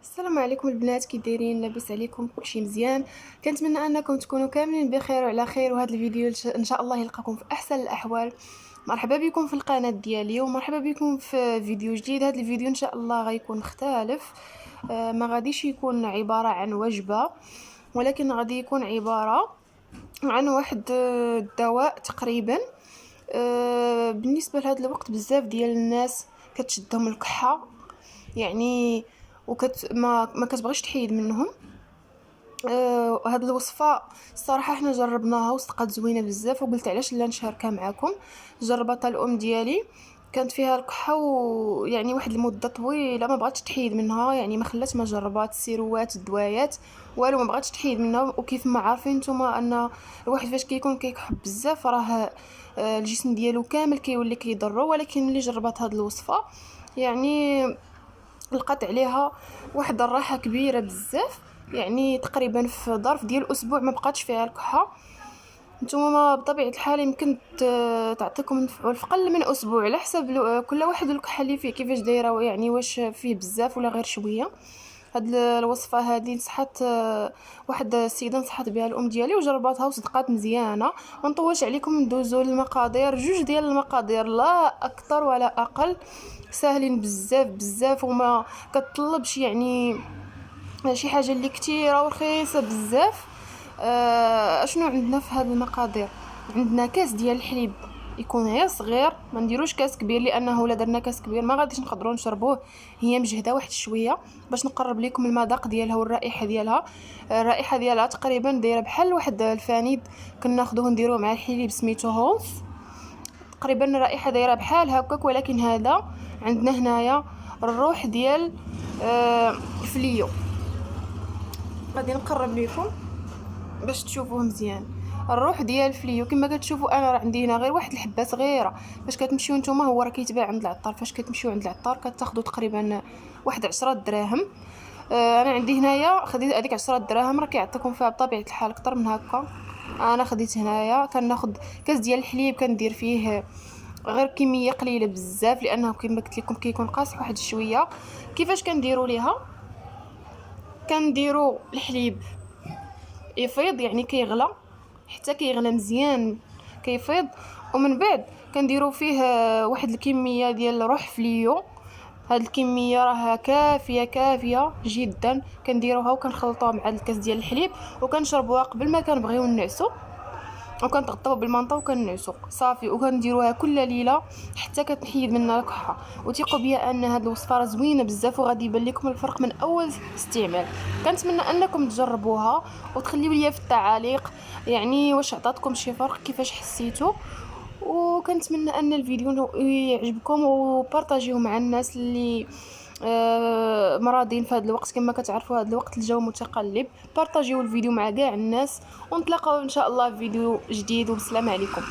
السلام عليكم البنات، كي دايرين؟ لاباس عليكم؟ كلشي مزيان؟ كنتمنى انكم تكونوا كاملين بخير وعلى خير، وهذا الفيديو ان شاء الله يلقاكم في احسن الاحوال. مرحبا بكم في القناه ديالي ومرحبا بكم في فيديو جديد. هذا الفيديو ان شاء الله غيكون مختلف. ما غاديش يكون عباره عن وجبه، ولكن غادي يكون عباره عن واحد الدواء تقريبا. بالنسبه لهذا الوقت بزاف ديال الناس كتشدهم الكحه، يعني ما كتبغيش تحيد منهم. هاد الوصفه الصراحه حنا جربناها وصدقات زوينه بزاف، وقلت علاش لا نشاركها معكم. جربتها الام ديالي، كانت فيها الكحه ويعني واحد المده طويله ما بغاتش تحيد منها، يعني ما خلات ما جربات السيروات الدوايات والو، ما بغاتش تحيد منها. وكيف ما عارفين نتوما ان الواحد فاش كيكون كيكح بزاف راه الجسم ديالو كامل كيولي كيضرو. ولكن ملي جربت هاد الوصفه يعني لقات عليها واحد الراحه كبيره بزاف، يعني تقريبا في ظرف ديال اسبوع ما بقاتش فيها الكحه. نتوما بطبيعه الحال يمكن تعطيكم المفعول في قل من اسبوع، على حسب كل واحد الكحه اللي فيه كيفاش دايره، يعني واش فيه بزاف ولا غير شويه. هاد الوصفه هذه نصحت واحد السيده نصحت بها الام ديالي وجرباتها وصدقات مزيانه. ما نطولش عليكم، ندوزو للمقادير. جوج ديال المقادير لا اكثر ولا اقل، ساهلين بزاف بزاف وما كتطلبش يعني شي حاجه اللي كثيره ورخيصه بزاف. اشنو عندنا في هذه المقادير؟ عندنا كاس ديال الحليب، يكون غير صغير، ما نديروش كاس كبير لانه الا درنا كاس كبير ما غاديش نقدروا نشربوه. هي مجهده واحد شويه باش نقرب لكم المذاق ديالها والرائحه ديالها. الرائحه ديالها تقريبا دايره بحال واحد الفانيد كناخذوه نديروه مع الحليب سميتو هولز. تقريبا الرائحه دايره بحال هكاك، ولكن هذا عندنا هنايا الروح ديال الفليو. غادي نقرب لكم باش تشوفوه مزيان. الروح ديال الفليو كما كتشوفوا انا راه عندي هنا غير واحد الحبه صغيره. فاش كتمشيو نتوما هو راه كيتباع عند العطار، فاش كتمشيو عند العطار كتاخذوا تقريبا واحد 10 دراهم. انا عندي هنايا خديت هذيك 10 دراهم، راه كيعطيكم فيها بطبيعه الحال اكثر من هكا. انا خديت هنايا كناخذ كاس ديال الحليب، كندير فيه غير كميه قليله بزاف لانه كما قلت لكم كيكون قاصح واحد شويه. كيفاش كنديروا ليها؟ كنديروا الحليب يفيض، يعني كيغلى حتى كيغلى مزيان، كيفيض. ومن بعد كنديروا فيه واحد الكميه ديال روح فليو. هاد الكميه راه كافيه جدا. كنديروها وكنخلطوها مع الكاس ديال الحليب وكنشربوها قبل ما كنبغيو نعسو، وكنتغطاو بالمنطه وكنعسو صافي. وكنديروها كل ليله حتى كتحيد منا الكحه. وثقوا بيا ان هاد الوصفه راه زوينه بزاف وغادي يبان لكم الفرق من اول استعمال. كنتمنى انكم تجربوها وتخليو ليا في التعاليق يعني واش عطاتكم شي فرق، كيفاش حسيتوا. وكنتمنى ان الفيديو يعجبكم وبارطاجيوه مع الناس اللي مرضين في هذا الوقت. كما كتعرفوا هذا الوقت الجو متقلب. بارطاجيو الفيديو مع كاع الناس، ونتلاقاو ان شاء الله في فيديو جديد، والسلام عليكم.